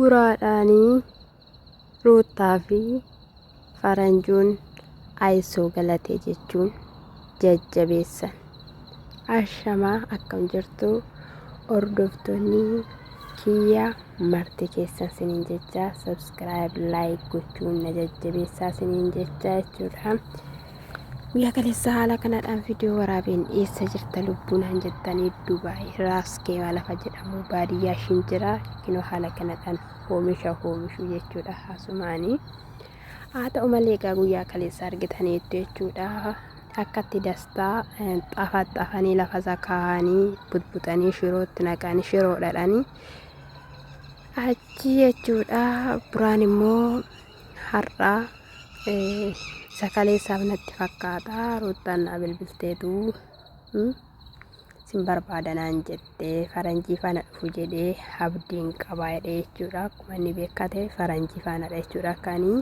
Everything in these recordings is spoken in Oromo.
Buraadhaanii Ruutaa fi Faranjuun Ayisoo galatee jechuun jajjabeessan. Ashamaa akkam jirtu hordoftoonni kiyya marti keessan siniin jecha subscribe like gochuun na jajjabeessaa siniin jecha jechuudha. Guyyaa kaleessa haala kanadhaan viidiyoo waraabeen eessa jirta lubbuun han jettanii Dubaay Raaskee lafa jedhamu baadiyyaa ishiin jira kinoo haala kanadhaan oomishu jechuudha. Hasumaanii haa ta'u malee egaa guyyaa kaleessa argitaniitu jechuudha. Akkatti dastaa xafanii lafa kaa'anii butbutanii shirootti naqanii shiroo dhadhanii achi jechuudha. Buraan immoo har'a kaleessaaf natti fakkaata Ruutaan na bilbilteetu sin barbaadanaan jettee faranjii faana dhufu jedhee abdiin qabaa jedhee jechuudha. Akkuma inni beekate faranjii faanadha jechuudha kanii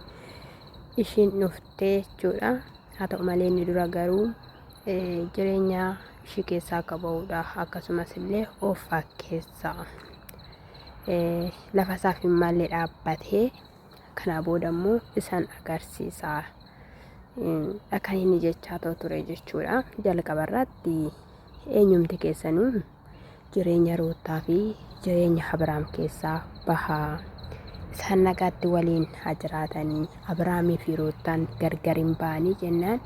ishiin dhuftee jechuudha. Haa ta'u malee inni dura garuu jireenya ishii keessaa akka ba'uudha. Akkasumas illee oofaa keessaa lafa isaaf hin malle dhaabbatee kana booda immoo isaan agarsiisaa. Akka inni jechaa ture jechuudha. Jalqabarratti eenyumti keessanuu jireenya Ruutaa fi jireenya Abiraam keessaa bahaa isaan nagaatti waliin haa jiraatanii Abiraamii fi Ruutaan gargarin ba'anii jennaan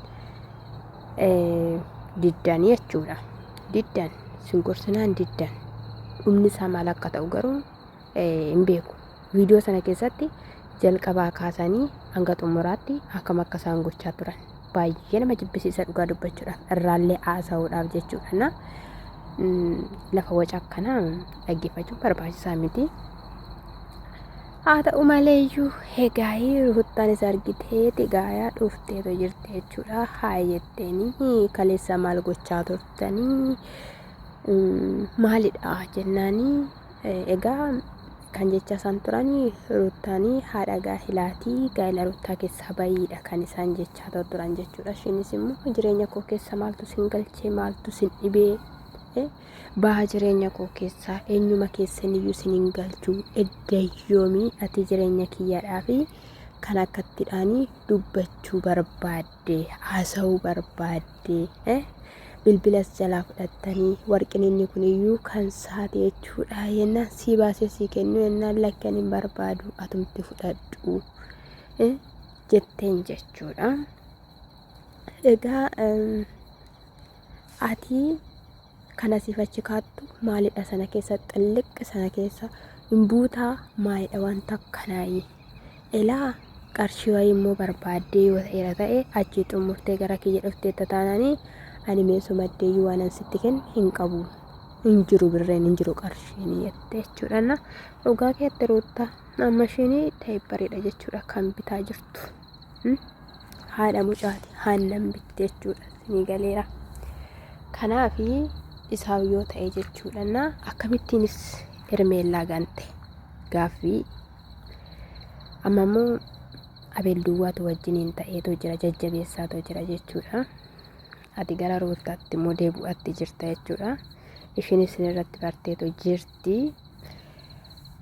diddan jechuudha. Diddan singursinaan diddan dhumni isaa maal akka ta'u garuu hin beeku. Viidiyoo sana keessatti jalqabaa kaasanii hanga xumuraatti akkam akka isaan gochaa turan baay'ee nama jibbisiisa dhugaa dubbachuudhaaf irraallee haasa'uudhaaf jechuudha. Lafa waca akkanaa dhaggeeffachuun barbaachisaa miti. Haa ta'u malee iyyuu egaa Ruutaan isa argitee gaayaa dhufteetu jirti jechuudha. Haa jetteenii kaleessa maal gochaa turtanii maalidha jennaanii egaa kan jecha isaan turanii Ruutaanii haadha gaa'ilaatii gaa'ila Ruutaa keessaa bayiidha kan isaan jechaa turan jechuudha. Ishiinis immoo jireenya koo keessa maaltu sin galchee maaltu sin dhibee baha jireenya koo keessaa eenyuma keessaniyyuu sin hin galchuu eddayoomii ati jireenya kiyyaadhaa fi kan akkattidhaanii dubbachuu barbaadde haasa'uu barbaadde bilbilas jalaa fudhattanii warqin inni kuniyyuu kan saate jechuudha. Yennaan sii baasee sii kennu yennaan lakkan hin barbaadu atumti fudhadhu jetteen jechuudha. Egaa ati kana siif achi kaattu maalidha sana keessa xilliqqi sana keessa hin buutaa maalidha wanta akkanaayi elaa qarshii wayii immoo barbaaddee yoo ta'eera ta'e achi xumurtee gara kiyya dhuftee tataananii ani meesuma addeeyyuu waan ansitti kennu hin qabu hin jiru birreen hin jiru qarshiin jette jechuudha. Dhugaa keetti Ruutaa amma ishiin taayibbariidha jechuudha kan bitaa jirtu haadha mucaati haannan bitte jechuudha. Ni galeera kanaafi isaaf yoo ta'e jechuudha. Akkamittiinis Hermeellaa gante gaaffii amma immoo Abeel Duwwaatu wajjiniin ta'eetu jira jajjabeessaatu jira jechuudha. Ati gara Ruutaatti immoo deebi'atti jirta jechuudha. Ishiinis irratti barteetu jirti.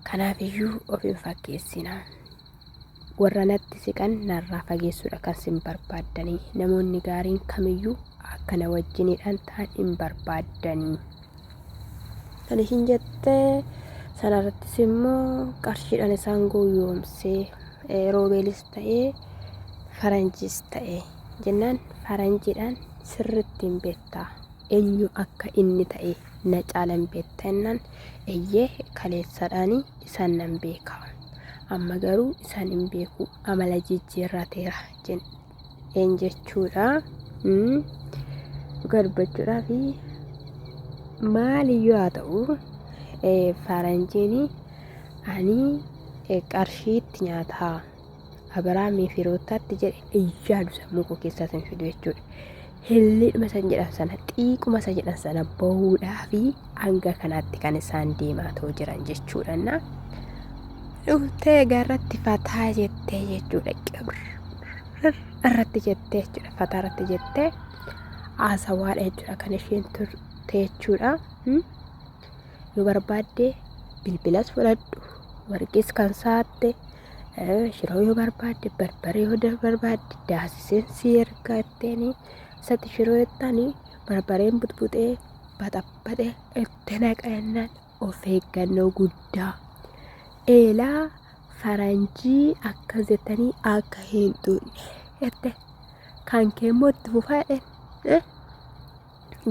Kanaafiyyuu of hin fakkeessina. Warra natti siqan narraa fageessuudha kan sin barbaaddanii. Namoonni gaariin kamiyyuu akkana wajjiniidhaan ta'an hin barbaaddanii. Kan ishiin jettee sanarrattis immoo qarshiidhaan isaan gooyyoomsee Roobeelis ta'ee Faranjis ta'ee jennaan faranjiidhaan sirritti hin beektaa eenyu akka inni ta'e na caalan beektaa jennaan eeyyee kaleessadhaanii isaan nan beeka amma garuu isaan hin beeku amala jijjiirrateera jenneen jechuudha. Garbachuudhaa fi maaliyyuu haa ta'u faranjiin ani qarshiitti nyaataa Abiraamii fi Ruutaatti jedhe iyyaadu sammuu koo keessaa san fidu jechuudha. Hillidhuma san jedhan sana xiiquma san jedhan sana bahuudhaa fi hanga kanaatti kan isaan deemaa ta'u jiran jechuudha. Dhuftee gaarratti fataa jettee jechuudha. Irratti jettee jechuudha. Fataa irratti jettee haasawaadha jechuudha kan isheen turte jechuudha. Yoo barbaadde bilbilas fudhadhu warqis kan saatte shiroo yoo barbaadde barbaree yoo barbaadde daasiseen si ergatteeni isatti shiroo jettanii barbareen butbutee baxabbadhe itti naqannan of eeggannoo guddaa eelaa faranjii akka jettanii akka hin xuuxne jette kan keemmoo itti fufadhe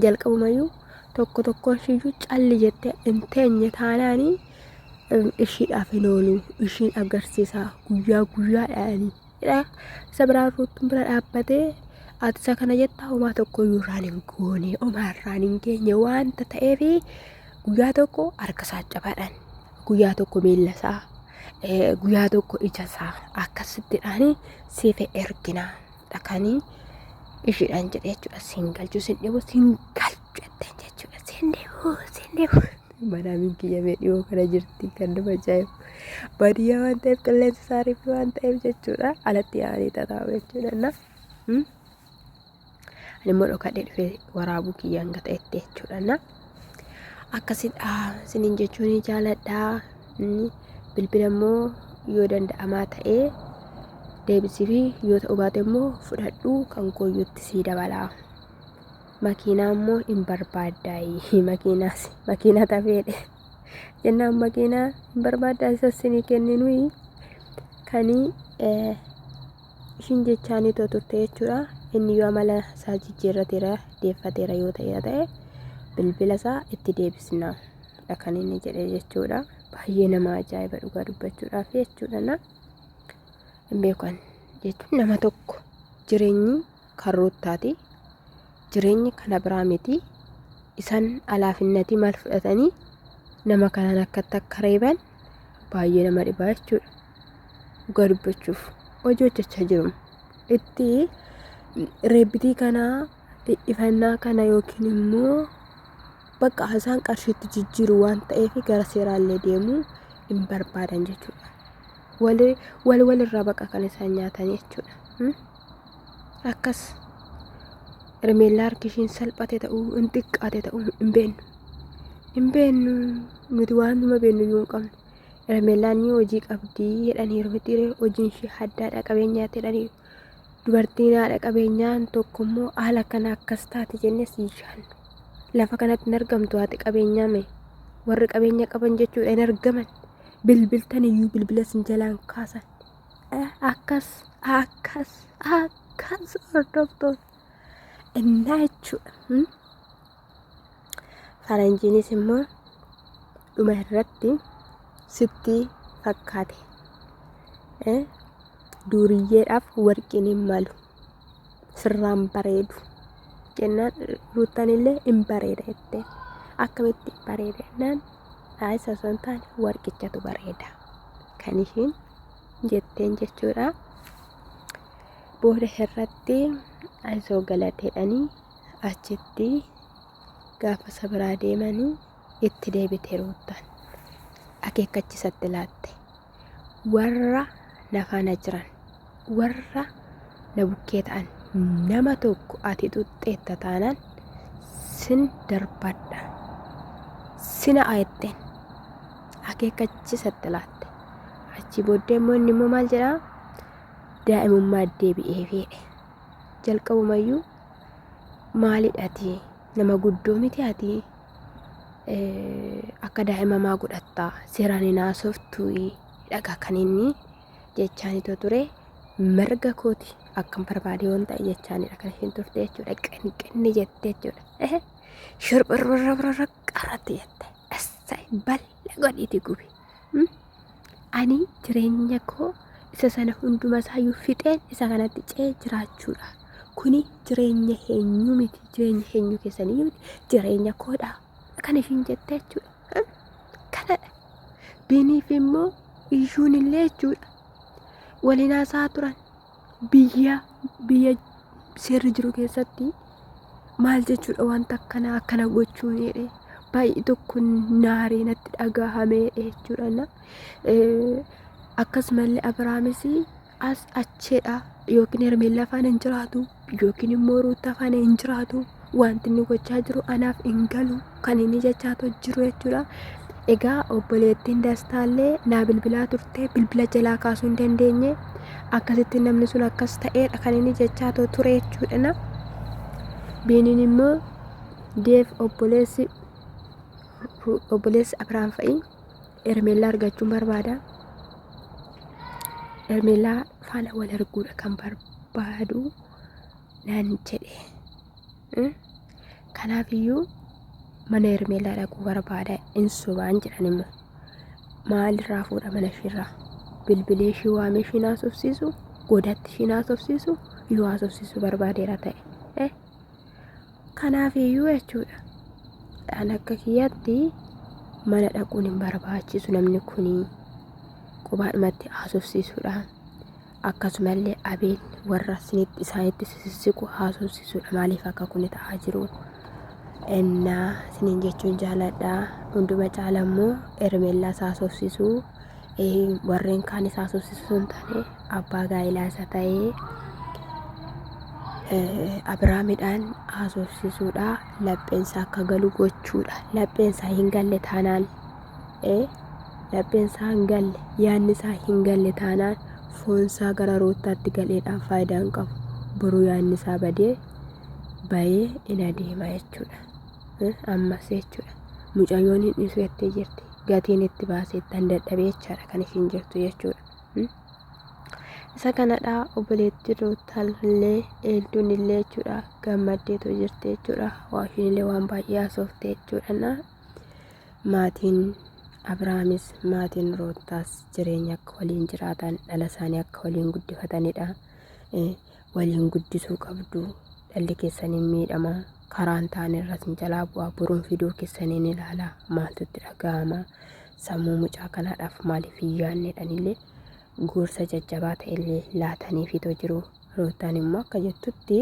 jalqabumayyuu tokkoon shiyyuu calli jettee hin teenye taanaanii ishiidhaaf hin oolu ishiin agarsiisa guyyaadhaanii isa biraan ruutuun bira dhaabbatee ati isa kana jettaa homaa tokko irraan hin goone homaarraan hin geenye waanta ta'eef guyyaa tokko harkasaa cabaadhaan guyyaa tokko miillasaa guyyaa tokko ijasaa akkasittidhaanii siif ergina dhaqanii ishiidhaan jedhee jechuudha siin galchuu siin dhibu siin galchu jetteen jechuudha siin dhibu manaamiin kiyya mee dhiyoo kana jirti kan nama ajaa'ibu baadiyyaa waan ta'eef qilleensa saariifi waan ta'eef jechuudha alatti yaa'anii tataa'u jechuudha animmoo dhokadhee dhufee waraabuu kiyya hanga ta'etti jechuudha akkasidha siniin jechuun jaaladhaa bilbila immoo yoo danda'amaa ta'ee deebisii fi yoo ta'u baate immoo fudhadhu kan kooyyutti sii dabalaa makiinaa immoo hin barbaadaayi makiinaa tafeedhe jennaan makiinaa hin barbaadaa isa sinii kenninuyi kanii ishiin jechaanii turte jechuudha inni yoo amala isaa jijjiirrateera deeffateera yoo ta'e bilbila isaa itti deebisna kan inni jedhe jechuudha baay'ee nama ajaa'iba dhugaa dubbachuudhaaf jechuudha hin beekan jechuun nama tokko jireenyi karoottaati jireenyi kana biraa miti isaan alaafinnatii maal fudhatanii nama kanaan akka reeban baay'ee nama dhibaa jechuudha dhugaa dubbachuuf hojii hojjechaa jiru itti reebbitii kanaa ifannaa kana yookiin immoo bakka isaan qarshiitti jijjiiru waan ta'eef gara seeraallee deemuu hin barbaadan jechuudha walirraa baqa kan isaan nyaatan jechuudha akkas hermeellaa harkishiin salphate ta'uu hin xiqqaate ta'uu hin beennu nuti waan numa beennu iyyuu hin qabne hermeellaan hojii qabdii jedhaniiru miti hojiin ishee haddaadha qabeenyaatti jedhaniiru dubartiin haadha qabeenyaan tokko immoo haala kana akkas taate jennee siishaan lafa kanatti hin argamtu haati qabeenyaa warri qabeenya qaban jechuudha hin argaman bilbiltan iyyuu bilbila sin jalaan kaasan akkas hordoftoon innaa jechuudha faranjiinis immoo dhuma irratti sitti fakkaate duuriyyeedhaaf warqiin hin malu sirraan bareedu jennaan ruuttanillee hin bareeda jettee akkamitti bareeda jennaan isa osoo hin taane warqichatu bareeda kan ishiin jetteen jechuudha booda irratti isoo galateedhanii achitti gaafa sabiraa deemanii itti deebitee ruuttan akeekkachisatti laatte warra nafaana jiran warra na bukkee ta'an nama tokko ati xuxxeetta taanaan sin darbadha sina ayetteen akeekkachisatti laatte achi booddee immoo inni immoo maal jedhaa daa'imummaa deebi'ee fedhe jalqabumayyuu maalidhati nama guddoo miti ati akka daa'imamaa godhattaa seeraan hin haasoftuu dhagaa kan inni jechaanitoo ture mirga kooti akkam barbaade waan ta'e jechaanidha kan isheen turte jechuudha qinqinni jette jechuudha shirbarbarra qarratti jette essay balla godhiiti gubi ani jireenya koo isa sana hunduma isaayyuu fixeen isa kanatti cee jiraachuudha kuni jireenya eenyu miti jireenya eenyu keessanii miti jireenya koodha kan ishiin jette jechuudha kanadha biniif immoo iyyuun illee jechuudha waliin haasaa turan biyya seerri jiru keessatti maal jechuudha wanta akkana gochuun jedhee baay'ee tokko naaree natti dhagahame jechuudha akkasumallee Abrahaamis as acheedha yookiin hermeellaa afaan hin jiraatu yookiin immoo ruuta afaan hin jiraatu wanti inni gochaa jiru anaaf hin galu kan inni jechaa jiru jechuudha egaa obboleettiin Dastaallee naa bilbilaa turte bilbila jalaa kaasuu hin dandeenye akkasitti namni sun akkas ta'eedha kan inni jechaa ture jechuudha. Biiniin immoo Deef obboleessi Abiraan fa'i Ermeellaa argachuun barbaada. Ermeellaa faana wal arguudha kan barbaadu naan jedhe. Kanaafiyyuu mana Ermeellaa dhaquu barbaada. Insobaan jedhan immoo maalirraa fuudha mana ishiirraa bilbilee ishii waamee ishii naasofsiisu godatti ishii naasofsiisu yoo haasofsiisu barbaadeera ta'e. Kanaafiyyuu jechuudha an akka kiyyaatti mana dhaquun hin barbaachisu. Namni kunii qubaadhumatti haasofsiisuudha. Akkasumallee Abeen warra isaanitti sissiqu haasofsiisuudha. Maaliif akka kun ta'aa jiru innaa siniin jechuun jaaladha. Hunduma caalammoo Ermeellaa haasofsiisuu warreen kaanis haasofsiisuu hin taane abbaa gaa'ilaa isa ta'ee Abiraamidhaan haasofsiisuudha. Lapheensaa akka galu gochuudha. Lapheensaa hin galle taanaan lapheensaa hin galle yaannisaa hin galle taanaan foonsaa gara roottaatti galeedhaan faayidaa hin qabu. Boruu yaannisaa bahee in adeema jechuudha. Ammas jechuudha mucayyoon hin dhiisu jettee jirti. Gatiin itti baasetti han dadhabee jechaadha kan ishiin jirtu jechuudha. Isa kanadha obboleettii Ruutaallee Eelduun illee jechuudha gammaddeetu jirti jechuudha. Waashinillee waan baay'ee haasofte jechuudha. Maatiin Abiraamis maatiin Ruutaas jireenya akka waliin jiraatan dhala isaanii akka waliin guddifatanidha. Waliin guddisuu qabdu. Dhalli keessaniin miidhama karaan ta'an irras hin jalaa bu'aa. Boruun fiduu keessaniin ilaala maaltu itti dhaga'ama. Sammuu mucaa kanaadhaaf maaliif hin yaadneedhanillee gorsa jajjabaa ta'ellee laataniifitoo jiru. Ruutaan immoo akka jettutti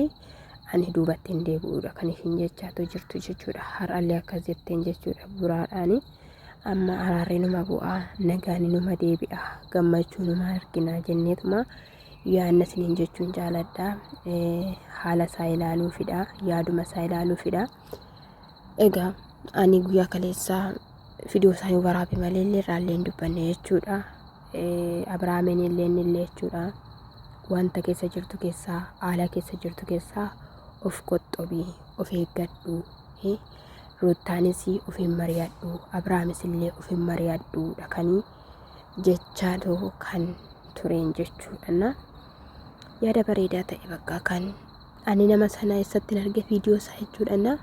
ani duubatti hin deebi'uudha kan ishiin jechaatu jirtu jechuudha. Har'allee akkas jetteen jechuudha buraadhaani. Amma araarri numa bu'aa nagaan numa deebi'a gammachuu numa arginaa jenneetuma yaadna siniin jechuun jaaladha. Haala isaa ilaaluufidha yaaduma isaa ilaaluufidha. Egaa ani guyyaa kaleessaa fidoo isaanii waraabe malee illee irraallee hin dubbanne jechuudha. Abiraameen illee jechuudha wanta keessa jirtu keessaa haala keessa jirtu keessaa of qoxxobii of eeggadhu. Ruutaanis of hin mari'adhu Abiraamis illee of hin mari'adhuudha kanii jechaadhu kan tureen jechuudha. Yaada bareedaa ta'e bakka kan ani nama sana eessatti arge viidiyoo isaa jechuudha.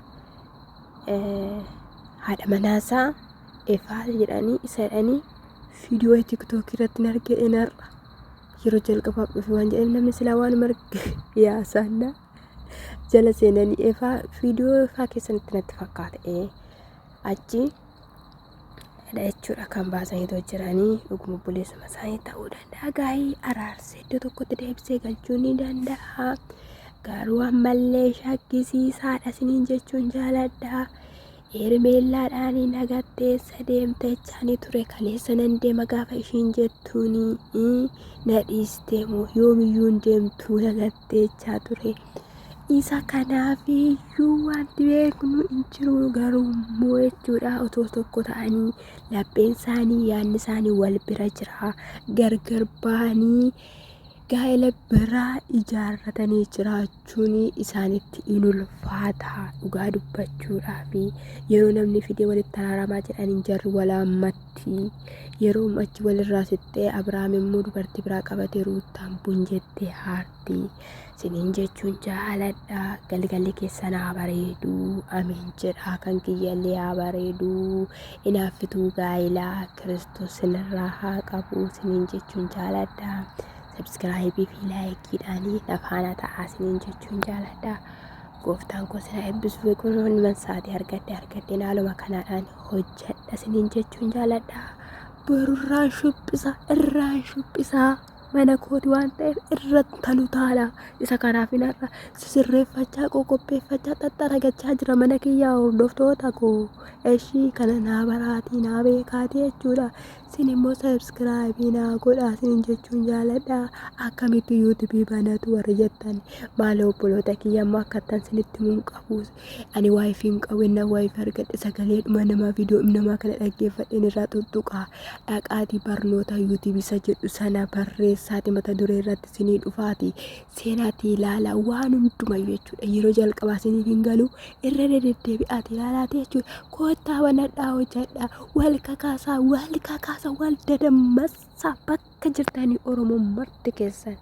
Haadha manaasaa Efaa jedhanii isa jedhanii viidiyoo TikTok irratti arge enarra yeroo jalqabaaf dhufe waan jedheef namni silaa waan marge yaasanna jala seenanii Efaa viidiyoo Efaa keessatti natti fakkaate achi jechuudha kan baasanii jiranii dhuguma obboleessuma isaanii ta'uu danda'a. Gaa'ii araarsee iddoo tokkotti deebisee galchuu ni danda'a. Garuu ammallee shakkisiisaadha siniin jechuun jaaladha. Ermeellaadhaan nagatteessa deemte jechaanii ture kaleessa nan deema gaafa ishiin jettuuni na dhiisteemu yoomiyyuu hin deemtuu nagattee jechaa ture. Isa kanaafiyyuu wanti beeknu hin jiru garuu immoo jechuudha otoo tokko ta'anii lapheen isaanii yaadni isaanii wal bira jira gargar ba'anii gaa'ela biraa ijaarratanii jiraachuun isaanitti in ulfaata dhugaa dubbachuudhaaf yeroo namni fidee walitti araaramaa jedhaniin jarri walaammatti yeroo achi walirraa sittee Abiraam immoo dubartii biraa qabatee Ruutaan bun jettee haarti. Siniin jechuun jaaladha. Galgalli keessan haa bareedu. Amiin jedha kan kiyyallee haa bareedu. Inaaffituu gaa'ilaa Kiristoos sinirraa haa qabu. Siniin jechuun jaaladha. Subscribe fi laayikiidhaanii nafaana ta'aa siniin jechuun jaaladha. Gooftaan koo sina eebbisuu kun mansaatii argadde naaluma kanaadhaan hojjedha siniin jechuun jaaladha. Borurraan shubbisa irraan shubbisaa mana kooti waan ta'eef irratti talu taala. Isa kanaaf hinarra sisirreeffachaa qoqopheeffachaa xaxxaragachaa jira mana kiyyaa hordoftoota koo. Ishii kana naa baraatii naa beekaatii jechuudha. Sin immoo sabskiraayibii naa godhaa sin jechuun jaaladha. Akkamitti yuutuubii banatu warri jettan maal obboloota kiyya amma akkattan sinitti himuun qabuus ani waayifii hin qabu inni waayifii argadhe sagalee dhuma namaa viidiyoo namaa kana dhaggeeffadheen irraa tuttuqaa dhaqaatii barnoota yuutuubii isa jedhu sana barreessaati mata duree irratti sinii dhufaati seenaatii ilaalaa waan hundumayyuu jechuudha. Yeroo jalqabaa siniif hin galu irra deddeebi'aati ilaalaati jechuudha. Koottaa banadhaa hojjedhaa wal kakaasaa wal dadammasaa bakka jirtanii Oromoon marti keessan.